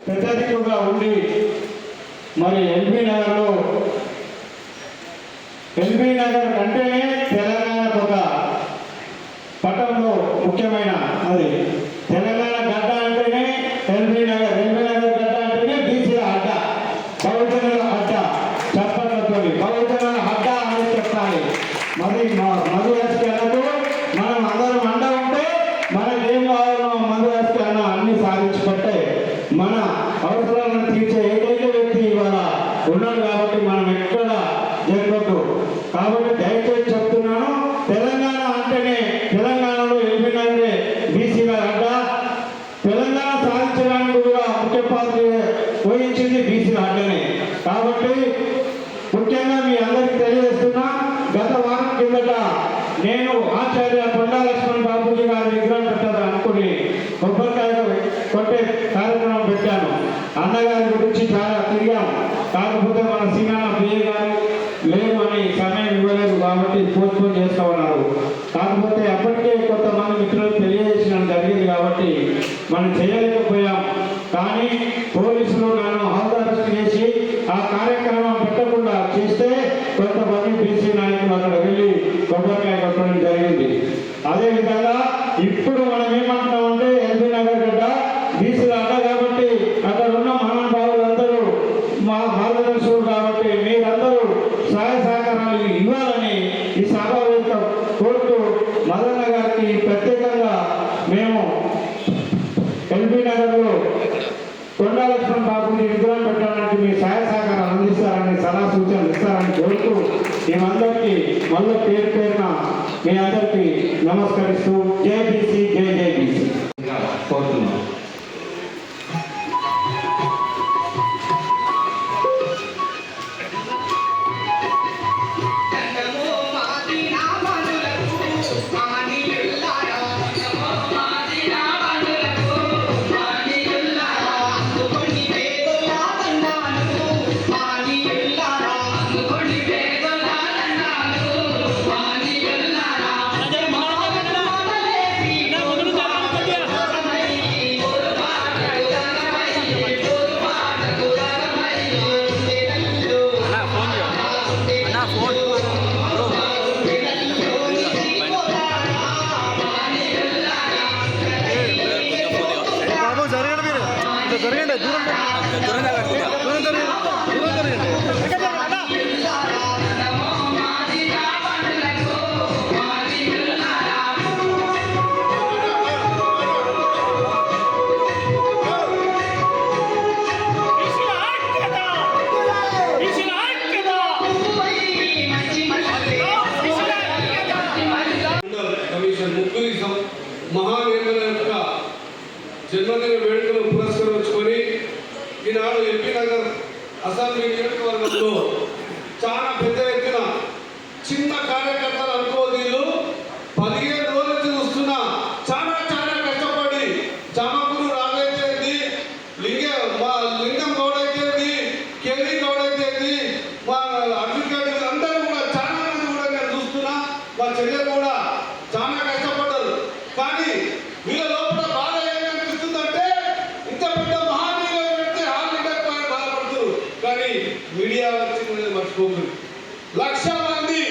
పెద్ద దిక్కుగా ఉండి మరి ఎల్బీ నగర్ అంటేనే తెలంగాణకు ఒక పట్టణంలో ముఖ్యమైన అది తెలంగాణ గడ్డ అంటేనే ఎల్బీ నగర్ గడ్డ అంటేనే బీసీల అడ్డ, బహుజనుల అడ్డ, చెప్పడంతో బహుజనుల అడ్డ అని చెప్పాలి. మరి మధు రాజకీయాలకు మనం అందరం అండ ఉంటే మనకేం కావాలో మధు రాజకీయాలను అన్ని సాధించుకుంటే మన అవసరాలను తీర్చే ఏకైక వ్యక్తి ఇవాళ ఉన్నాడు. కాబట్టి మనం ఎక్కడ జరగదు. కాబట్టి దయచేసి చెప్తున్నాను, తెలంగాణ అంటేనే తెలంగాణలో ఎల్బీ నగరే బీసీల అడ్డ. తెలంగాణ సాధించడానికి కూడా ముఖ్య పాత్ర వహించింది బీసీల అడ్డనే. కాబట్టి ముఖ్యంగా మీ అందరికీ తెలియజేస్తున్నా, గత వారం కిందట నేను ఆచార్య కొండా లక్ష్మణ్ బాబుజీ గారి విగ్రహం పెట్టారు అనుకుని కొబ్బరికాయ కొట్టే కార్యక్రమం పెట్టాను. అన్నగారి గురించి చాలా తిరిగాం. కాకపోతే మన సీనాల పిఏ గారు లేరు అని సమయం ఇవ్వలేదు కాబట్టి పోస్ట్పోన్ చేస్తా ఉన్నారు. కాకపోతే అప్పటికే కొంతమంది మిత్రులు తెలియజేసిన జరిగింది కాబట్టి మనం చేయలేకపోయాం. కానీ పోలీసులు నన్ను హౌస్ అరెస్ట్ చేసి ఆ కార్యక్రమం పెట్టకుండా చేస్తే కొంతమంది బీసీ నాయకులు అక్కడ వెళ్ళి కొబ్బరికాయ కొట్టడం జరిగింది. అదేవిధంగా ఇప్పుడు మనం ఏమంటున్నామంటే ఎల్బీ నగర్ గడ్డ బీసీల అడ్డ కాబట్టి అక్కడ ఉన్న మహానుభావులందరూ మా మార్గదర్శకులు కాబట్టి మీరందరూ సహాయ సహకారాలు ఇవ్వాలని ఈ సభావేదిక కోరుతూ మదన్న గారికి ప్రత్యేకంగా మేము ఎల్బీ నగర్లో కొండా లక్ష్మణ్ బాబుని విగ్రహం పెట్టడానికి మీ సహాయ సహకారాలు అందిస్తారని సలహా సూచనలు ఇస్తారని కోరుతూ మేమందరికీ మళ్ళీ పేరున మీ అందరికీ నమస్కరిస్తూ జై బీసీ జై బీసీ కోరుతున్నాం. మహానేతల యొక్క జన్మదిన వేడుకలు పురస్కరించుకొని ఈనాడు ఎల్బీ నగర్ అసెంబ్లీ నియోజకవర్గంలో చాలా పెద్ద ఎత్తున చిన్న కార్యకర్తలు అనుకోదీలు 15 రోజుల నుంచి చూస్తున్న చాలా కష్టపడి జమకులు రాగైతేంది, లింగం గౌడైతేంది, కేవీ గౌడైతేంది, మా అడ్వకేట్ అందరూ కూడా చాలా మంది కూడా నేను చూస్తున్నా. మా చెల్లె కూడా చాలా కష్టపడ్డారు. కానీ వీళ్ళ లోపల బాధ ఏమనిపిస్తుందంటే ఇంత పెద్ద మహానీయులు పెడితే బాధపడుతున్నారు. కానీ మీడియా వచ్చింది మర్చిపోతుంది. 1,00,000 మంది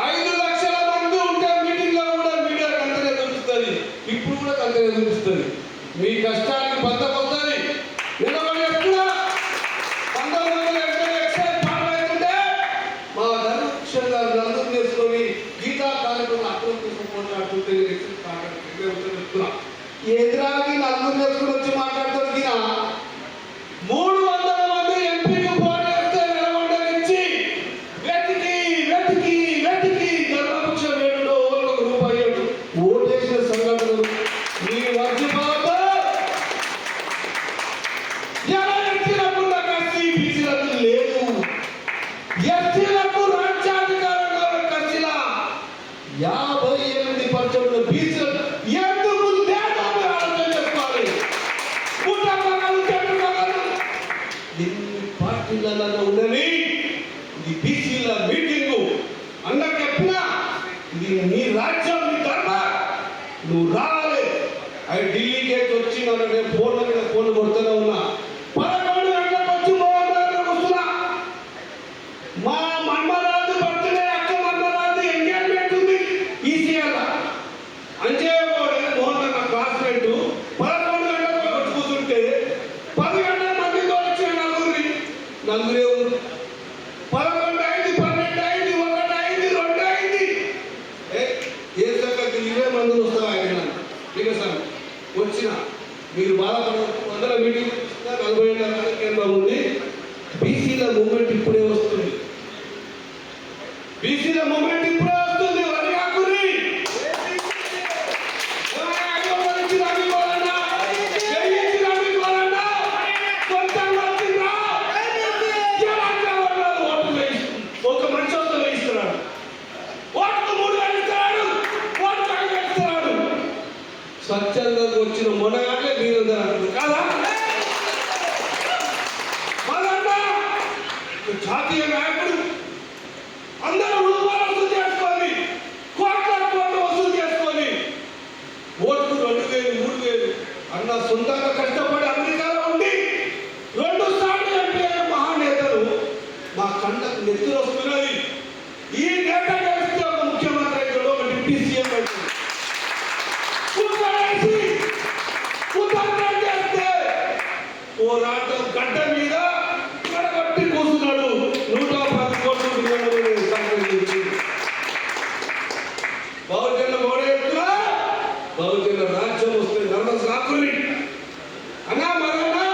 5 లక్షల మంది ఉంటే మీటింగ్ లో కూడా మీడియా కంటనే చూపిస్తుంది. ఇప్పుడు కూడా కంటనే చూపిస్తుంది. మీ కష్టానికి బద్దకొస్తుంది. నిలబడి ఎప్పుడు 1980 ఎక్సైజ్ పాటలైతుంటే మా ధర్మక్షణ రంగం చేసుకొని గీతా కార్యక్రమం అర్థం తీసుకుపోతున్నట్టుంటే ఎదురాకి నలుగురు చేసుకుని వచ్చి మాట్లాడుతారు. 300 మంది ఎంపీకి పోటీ వస్తే నిలబడ్డనిచ్చి వెతికి ధర్మపక్ష వేడులో ₹1 ఓటేసిన సంఘటనలు మీ మర్చిపోతే ఎస్టీలకు బీసీలకు లేదు. ఎస్టీలకు రాజ్యాధికారంలో కసిలా 58% బీసీలు ఎందుకు లేదా ఆలోచన చేసుకోవాలి. ఎన్ని పార్టీలలో ఉన్నది ఇది బీసీల మీటింగు అన్న చెప్పినా ఇది నీ రాజ్యం, నీ ధర్మ, నువ్వు రావాలి. అవి ఢిల్లీకి వచ్చి నేను ఫోన్ల మీద ఫోన్లు కొడుతూనే ఉన్నా. 40 ఏళ్ళ కేంద్రం ఉంది. బీసీల మూమెంట్ ఇప్పుడే వస్తుంది. బీసీల మూమెంట్ ఇప్పుడే వస్తుంది. వరియాకురి ఒక మనిషి వస్తే వేయిస్తున్నాడు, ఓటుకు 3,000 ఇస్తున్నాడు, ఓటుకు 5,000 ఇస్తున్నాడు. స్వచ్ఛందంగా వచ్చిన మొనగానే మీరు కాదా? జాతీయ నాయకుడు అందరూ రూపాయలు వసూలు చేసుకొని కోట్ల వసూలు చేసుకొని ఓటుకు 2,000 3,000 అన్న సొంతంగా కష్టపడి అమెరికాలో ఉండి 2 సార్లు ఎంపీ అయిన మహానేతలు మా కండకు నెత్తులు వస్తున్నది. ఈ నేత కలిస్తే ఒక ముఖ్యమంత్రి అయితే ఒక డిప్యూటీ సీఎం అయితే చేస్తే పోరాటం గడ్డ మీద కడగట్టి కూర్చున్నాడు. 110 కోట్లు బహుజన గోడ ఎత్తున బహుజన రాజ్యం వస్తే నర్మస్ రాకుని అన్నా మరన్నా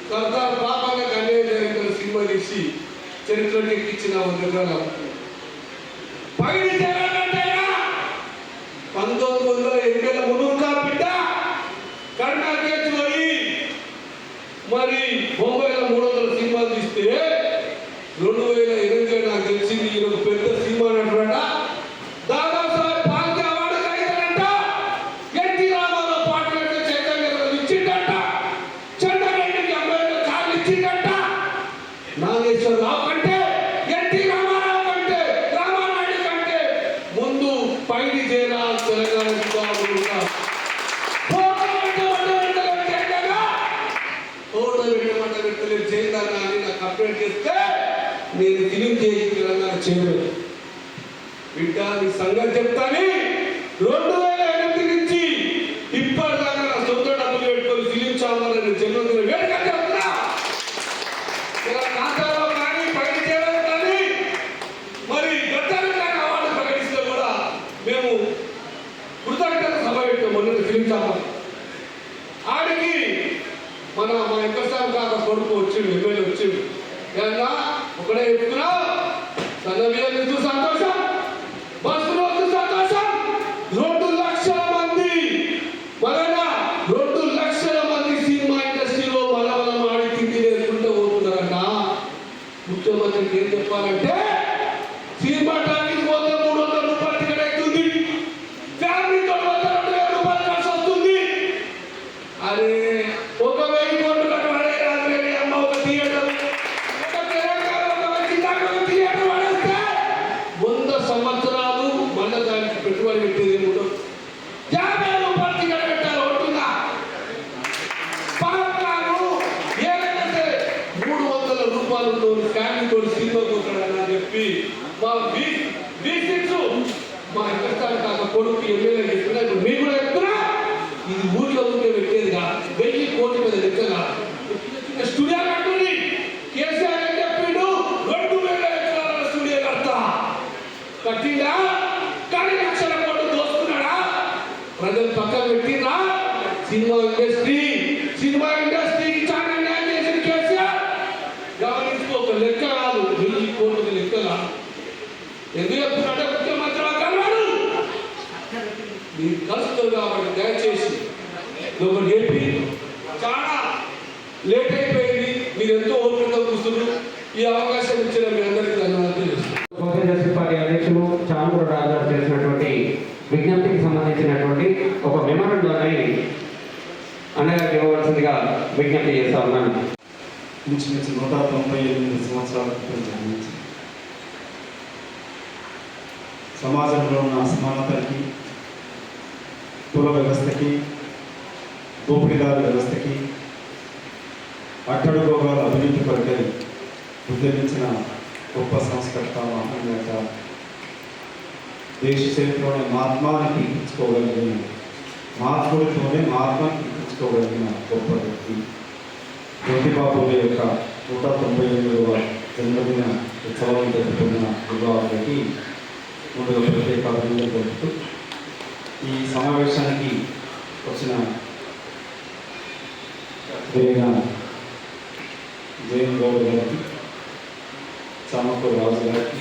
సర్దార్ పాపంగా కన్యాయ జరిగిన సినిమా తీసి చరిత్రను ఎక్కించిన దగ్గర పైన జగన్నంటేనా 1980 మునుగా బిడ్డ కర్ణాటక పోయి మరి బొంబాయిలో 300 సినిమాలు తీస్తే 2008 నాకు తెలిసింది ఈయన పెద్ద సినిమా అన్నమాట. దాదాసాహెబ్ ఫాల్కే అవార్డు ఖరీదంట. ఎన్టీ రామారావు పాటలు చైతన్య ఇచ్చిందంట. చంద్రరెడ్డికి అంబేద్కర్ కార్లు ఇచ్చిందంట. నాగేశ్వరరావు కంటే ఎన్టీ రామారావు కంటే రామానాయుడు కంటే ముందు పైడి చేరా తెలంగాణ చేయాలని నాకు కంప్లైంట్ చేస్తే నేను ఫిలిం చేసి తెలంగాణ చేయలేదు. బిడ్డ నీ సంగతి చెప్తాని 2008 నుంచి ఇప్పటిదాకా నా సొంత డబ్బులు పెట్టుకొని ఫిలిం చావాలని జన్మదిన వేడుక చెప్తున్నా. ఇలా ఖాతాలో కానీ పైన చేయడం కానీ మరి గతానికి కానీ అవార్డు ప్రకటిస్తే కూడా మేము కృతజ్ఞత సభ పెట్టాం. మొన్న ఫిలిం చావాలి ఆడికి మా వెంకటస్వామి కాక కొడుకు వచ్చిండు, ఎమ్మెల్యే వచ్చిండు. ఏమన్నా ఒకడే చెప్తున్నా సన్నబియ్యం ఇస్తూ సంతోషం, బస్సులో వస్తూ సంతోషం. 2 లక్షల మంది మరన్నా 2 లక్షల మంది సినిమా ఇండస్ట్రీలో బలబలం ఆడి తిండి నేర్చుకుంటూ పోతున్నారన్న. ముఖ్యమంత్రికి ఏం చెప్పాలంటే సినిమా టాకీకి పోతే 300 రూపాయలు టికెట్ అవుతుంది, ఫ్యామిలీతో 2,000 రూపాయలు ఖర్చు వస్తుంది. అరే 1,000 కోట్లు కట్టబడే రాజులేని అమ్మ ఒక థియేటర్, ఒక తెలంగాణ ఒక మంచి థియేటర్ పడేస్తే 100 సంవత్సరాలు మళ్ళీ దానికి పెట్టుబడి పెట్టేది ఏముండదు. 50 రూపాయలు టికెట్ పెట్టారు ఉంటుందా? పాత్రాలు ఏదైనా సరే 300 రూపాయలు ఫ్యామిలీతో సినిమా పోతాడని చెప్పి మా V6 మా కష్టాలు కాక కొడుకు ఎమ్మెల్యే చెప్తున్నా. ఇప్పుడు మీరు కూడా చెప్తున్నా ఇది ఊరిలో ఉంటే పెట్టేదిగా 1000 కోట్ల మీద లెక్కగా స్టూడియో కట్టుంది. కేసీఆర్ ఏం చెప్పిండు? 2,000 ఎకరాల స్టూడియో కడతా. కట్టిందా? కానీ 1 లక్షల కోట్లు దోస్తున్నాడా? ప్రజలు పక్కన పెట్టిందా? సినిమా ఇండస్ట్రీకి చాలా న్యాయం చేసిన కేసీఆర్ గమనించుకో. ఒక లెక్క కాదు, 1000 కోట్ల లెక్క కాదు. ఎందుకు చెప్తున్నాడే ముఖ్యమంత్రి కలవాడు మీరు కలుస్తారు కాబట్టి దయచేసి ఒకటి చెప్పి చాలా లేట్ అయిపోయింది. మీరు ఎంతో ఓపికతో కూర్చున్నారు. ఈ అవకాశం ఇచ్చిన మీ అందరికీ ధన్యవాదాలు. సోషల్ పార్టీ అధ్యక్షులు చామూరు రాజు చేసినటువంటి విజ్ఞప్తికి సంబంధించినటువంటి ఒక మెమోరాండంని అన్నగారికి ఇవ్వవలసిందిగా విజ్ఞప్తి చేస్తా ఉన్నాను. ఇంచుమించు 198 సంవత్సరాల క్రితం జన్మించి సమాజంలో ఉన్న అసమానతలకి, కుల వ్యవస్థకి, దోపిడీదారు వ్యవస్థకి, అట్టడుగోగాల అవినీతి కొరకై ఉద్యమించిన గొప్ప సంస్కర్త మహానేత, దేశ చరిత్రలోనే మహాత్మాని కీర్తించుకోగలిగిన, మహాత్ముడితోనే మహాత్మాని కీర్తించుకోగలిగిన గొప్ప వ్యక్తి జ్యోతిబాబుల యొక్క 198వ జన్మదిన ఉత్సవాలను జరుపుకున్న విభాగానికి ముందుగా ప్రత్యేక అభినందనలు తెలుపుతూ ఈ సమావేశానికి వచ్చిన దేన జయన్ గౌడ్ గారికి, చామకూరు రాజు గారికి,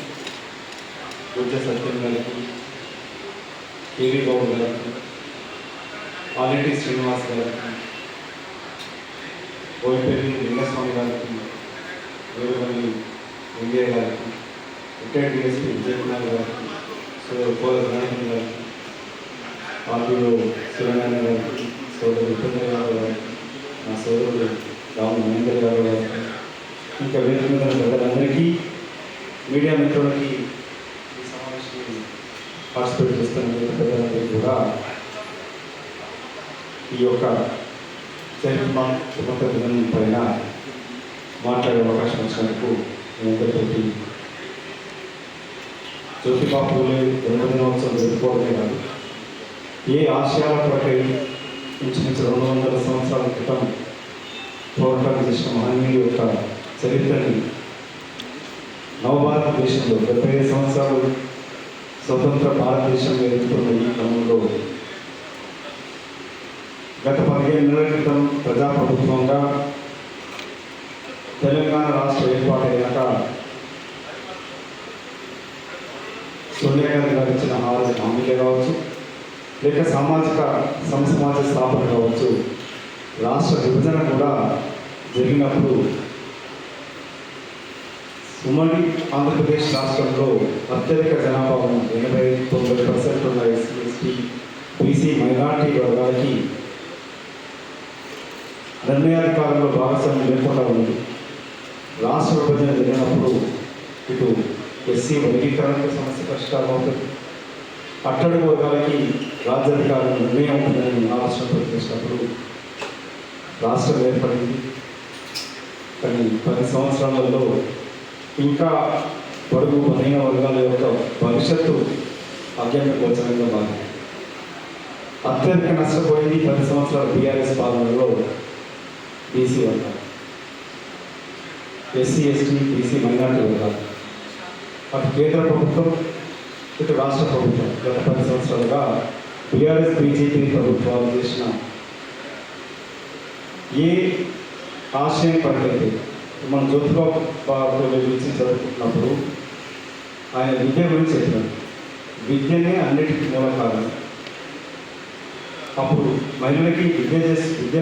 గుజ్జ సత్యం గారికి, కేవీ గౌడ్ గారికి, ఆలెటి శ్రీనివాస్ గారికి, బోయపల్లి లింగస్వామి గారికి, వేరువల్లి వెంకయ్య గారికి, రిటైర్డ్ డిఎస్పీ విజయ్ కుమార్ గారికి, పోల గణేశన్ గారికి, ఆర్టీఓ సూర్యనారాయణ గారికి, సోదరుడు ఉపేంద్ర యాదవ్ గారికి, నా సోదరుడు రాము మహేంద్ర యాదవ్ గారికి, ఇంకా వేదిక మీద ఉన్న ప్రజలందరికీ, మీడియా మిత్రులకి, ఈ సమావేశాన్ని పార్టిసిపేట్ చేస్తున్న ప్రజలందరికీ కూడా ఈ యొక్క చరిత్ర దినం పైన మాట్లాడే అవకాశం వచ్చినందుకు మీ అందరితోటి జ్యోతిబా పూలే జన్మదినోత్సవం జరుపుకోవడమే కాదు, ఏ ఆశయాల కొరకై ఇంచుమించు 200 సంవత్సరాల క్రితం పోరాటం చేసిన మహనీయుల యొక్క చరిత్రని నవభారతదేశంలో 75 సంవత్సరాలు స్వతంత్ర భారతదేశంలో ఎదుగుతున్న ఈ క్రమంలో గత 15 నెలల క్రితం ప్రజాప్రభుత్వంగా తెలంగాణ రాష్ట్ర ఏర్పాటైనాక సోనియా గాంధీ గారు ఇచ్చిన 6 హామీలే కావచ్చు, లేక సామాజిక సమసమాజ స్థాపన కావచ్చు, రాష్ట్ర విభజన కూడా జరిగినప్పుడు ఉమ్మడి ఆంధ్రప్రదేశ్ రాష్ట్రంలో అత్యధిక జనాభా 89% ఉన్న ఎస్సీ ఎస్టీ బీసీ మైనార్టీ వర్గాలకి నిర్ణయాధికారంలో భాగస్వామ్యం లేకుండా ఉంది. రాష్ట్ర విభజన జరిగినప్పుడు ఇటు ఎస్సీ వర్గీకరణకు సమస్య పరిష్కారం అవుతుంది, అట్టడుగు వర్గాలకి రాజ్యాధికారం నిర్ణయం ఉంటుందని ఆలోచన చేసినప్పుడు రాష్ట్రం ఏర్పడింది. కానీ 10 సంవత్సరాలలో ఇంకా పొడుగు బలహీన వర్గాల యొక్క భవిష్యత్తు అత్యంత గోచరంగా మారింది. అత్యధిక నష్టపోయింది 10 సంవత్సరాల బీఆర్ఎస్ పాలనలో బీసీ వర్గాలు, ఎస్సీ ఎస్టీ బీసీ మైనార్టీ వర్గాలు. అటు కేంద్ర ప్రభుత్వం ఇటు రాష్ట్ర ప్రభుత్వం గత 10 సంవత్సరాలుగా బీఆర్ఎస్ బీజేపీ ప్రభుత్వాలు చేసిన ఏ ఆశయం పనికైతే మనం జ్యోతిబా గురించి చదువుకుంటున్నప్పుడు ఆయన విద్య గురించి చెప్పారు. విద్యనే అన్నిటికీ మూల కారణం. అప్పుడు మహిళలకి విద్య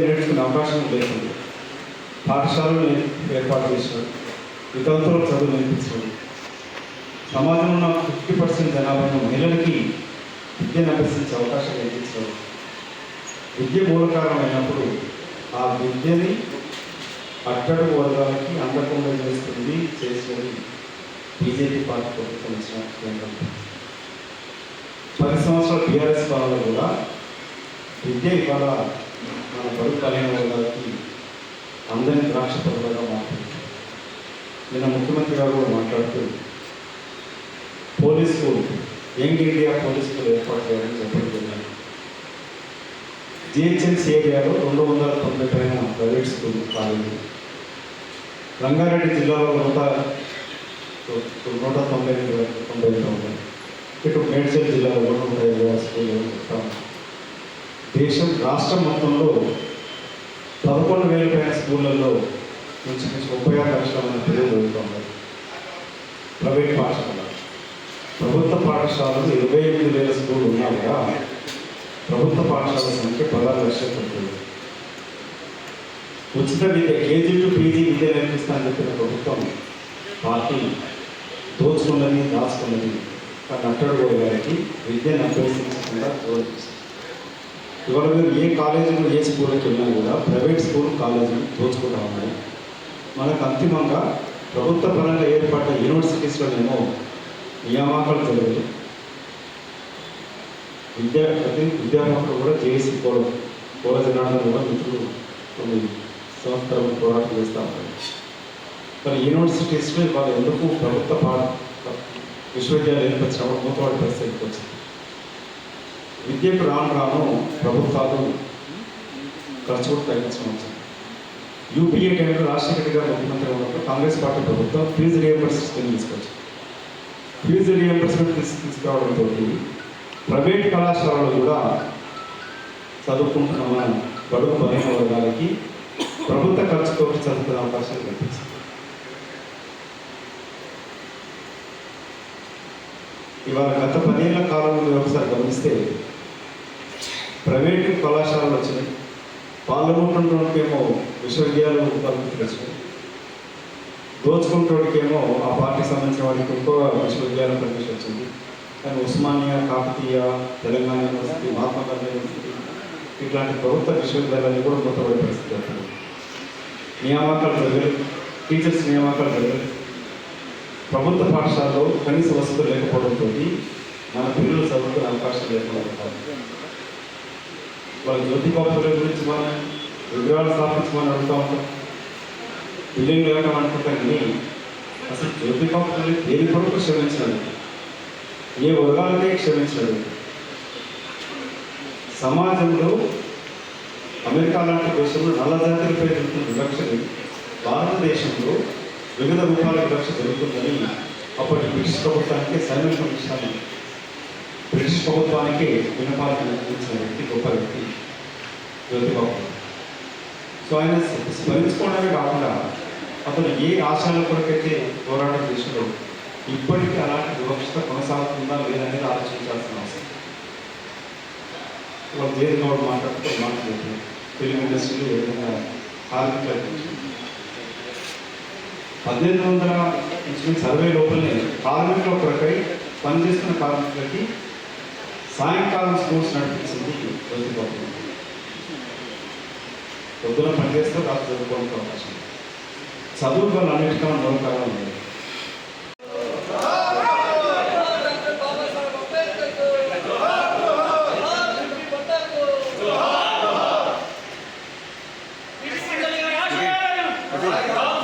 నేర్చుకునే అవకాశం లేకుండా పాఠశాలలు ఏర్పాటు చేశారు, వితంతులకు చదువు నేర్పించారు. సమాజంలో ఉన్న 50% జనాభాను మహిళలకి విద్యను అభ్యసించే అవకాశం కల్పించారు. విద్య మూల కారణం అయినప్పుడు ఆ విద్యని అట్టడుగు వర్గాలకి అందకుండా చేసేది బీజేపీ పార్టీ ప్రభుత్వం ఇచ్చిన కేంద్రం. 10 సంవత్సరాల బీఆర్ఎస్ పాలనలో కూడా విద్య ఇవాళ మన బడుగు బలహీన వర్గాలకి అందరినీ ద్రాక్ష పథకాలుగా మాట్లాడుతుంది. నిన్న ముఖ్యమంత్రి గారు కూడా మాట్లాడుతూ police school, young India police school ఏర్పాటు చేయాలని చెప్పడం జరిగింది. జిహెచ్ఎంసీ ఏరియాలో 290 పైన ప్రైవేట్ స్కూల్ కాలేజీ, రంగారెడ్డి జిల్లాలో 190 ఉన్నాయి, ఇటు మేడ్చల్ జిల్లాలో 150 స్కూళ్ళు చెప్తాము. రాష్ట్రం మొత్తంలో 11,000 పైన స్కూళ్ళల్లో నుంచి 36 లక్షల మంది పిల్లలు చదువుతున్నారు. ప్రైవేట్ పాఠశాల, ప్రభుత్వ పాఠశాలలు 28,000 స్కూళ్ళు ఉన్నా కూడా ప్రభుత్వ పాఠశాల సంఖ్య 16 లక్షలు ఉంటుంది. ఉచిత విద్య కేజీ టు పీజీ విద్య నేర్పిస్తానని చెప్పిన ప్రభుత్వం పార్టీ దోచుకున్నది, దాచుకున్నది. కానీ అట్టడుగు గారికి విద్యను అభ్యసించకుండా దోచేస్తుంది. ఇవాళ మీరు ఏ కాలేజీలో ఏ స్కూల్కి వెళ్ళినా కూడా ప్రైవేట్ స్కూల్ కాలేజీలు దోచుకుంటా ఉన్నాయి. మనకు అంతిమంగా ప్రభుత్వ పరంగా ఏర్పడ్డ యూనివర్సిటీస్లోనేమో నియామకాలు జరగదు. విద్యార్థులు కూడా జేఏసీ కోల జనార్దన్ కూడా మిత్రులు కొన్ని సంవత్సరాలు పోరాటం చేస్తూ ఉంటారు. కానీ యూనివర్సిటీస్లో ఇవాళ ఎందుకు ప్రభుత్వ విశ్వవిద్యాలయాలు ఏర్పరిచినప్పుడు మూతవాడి పరిస్థితికి వచ్చింది. విద్యకు రాను ప్రభుత్వాలు ఖర్చు కూడా తగ్గించడం వచ్చింది. యూపీఏ టైంలో రాజశేఖర్ గారు ముఖ్యమంత్రి ఉన్నప్పుడు కాంగ్రెస్ పార్టీ ప్రభుత్వం ఫీజు రియంబర్స్మెంట్ స్కీమ్ తీసుకొచ్చింది. ఫీజు రియంబర్స్మెంట్ తీసుకురావడంతో ప్రైవేట్ కళాశాలలో కూడా చదువుకుంటున్న మన బడుగు బలహీన వర్గాలకి ప్రభుత్వ ఖర్చుతో చదువుకునే అవకాశాలు కల్పిస్తుంది. ఇవాళ గత 10 ఏళ్ల కాలంలో ఒకసారి గమనిస్తే ప్రైవేటు కళాశాలలు వచ్చినాయి, పాల్గొంటున్నోడికేమో విశ్వవిద్యాలయం తరగతులు వచ్చినాయి, దోచుకుంటోడికేమో ఆ పార్టీకి సంబంధించిన వాడికి ఇంకో విశ్వవిద్యాలయం పర్మిషన్ వచ్చింది. కానీ ఉస్మానియా, కాకతీయ, తెలంగాణ యూనివర్సిటీ, మహాత్మా గాంధీ యూనివర్సిటీ ఇట్లాంటి ప్రభుత్వ విశ్వవిద్యాలయాలు కూడా మూతపడే పరిస్థితి అవుతుంది. నియామకాలు జరగలేదు, టీచర్స్ నియామకాలు జరగలేదు. ప్రభుత్వ పాఠశాలలో కనీస వసతులు లేకపోవడంతో మన పిల్లలు చదువుకునే అవకాశం లేకుండా ఉంటారు. వాళ్ళ జ్యోతిబాబుల గురించి మనం విగ్రహాలు స్థాపించమని అడుగుతూ ఉంటాం, బిల్డింగ్లు వేయడం అనుకుంటాం. కానీ అసలు జ్యోతిబాబులు దేని కొరకు క్షమించినాడు, ఏ వర్గాలకే క్షమించినాడు. సమాజంలో అమెరికా లాంటి దేశంలో నల్ల జాతులపై జరుగుతున్న వివక్షని భారతదేశంలో వివిధ రూపాల వివక్ష జరుగుతుందని అప్పటి బ్రిటిష్ ప్రభుత్వానికి సైమన్ కమిషన్, బ్రిటిష్ ప్రభుత్వానికి వినపాలను అందించిన వ్యక్తి గొప్ప వ్యక్తి జ్యోతిబాబు. సో ఆయన స్మరించుకోవడమే కాకుండా అతను ఏ ఆశయాల కొరకైతే పోరాటం చేసినాడో ఇప్పటికీ అలాంటి వివక్షత కొనసాగుతుందా లేదనేది ఆలోచించాల్సిన అవసరం. వాళ్ళు దేని గౌడ్ మాట్లాడుతూ మాట్లాడుతున్నారు ఫిలిం ఇండస్ట్రీలో ఏ విధంగా కార్మికులు 1860 లోపలనే కార్మికుల కొరకై పనిచేస్తున్న కార్మికులకి సాయంకాలం స్కూల్స్ నడిపించింది జ్యోతిబాబు. పొద్దున పనిచేస్తూ రాత్రి చదువుకోవడానికి అవకాశం. చదువు వల్ల అన్నిటికన్నా మరో కారణం ఉంది. Hey!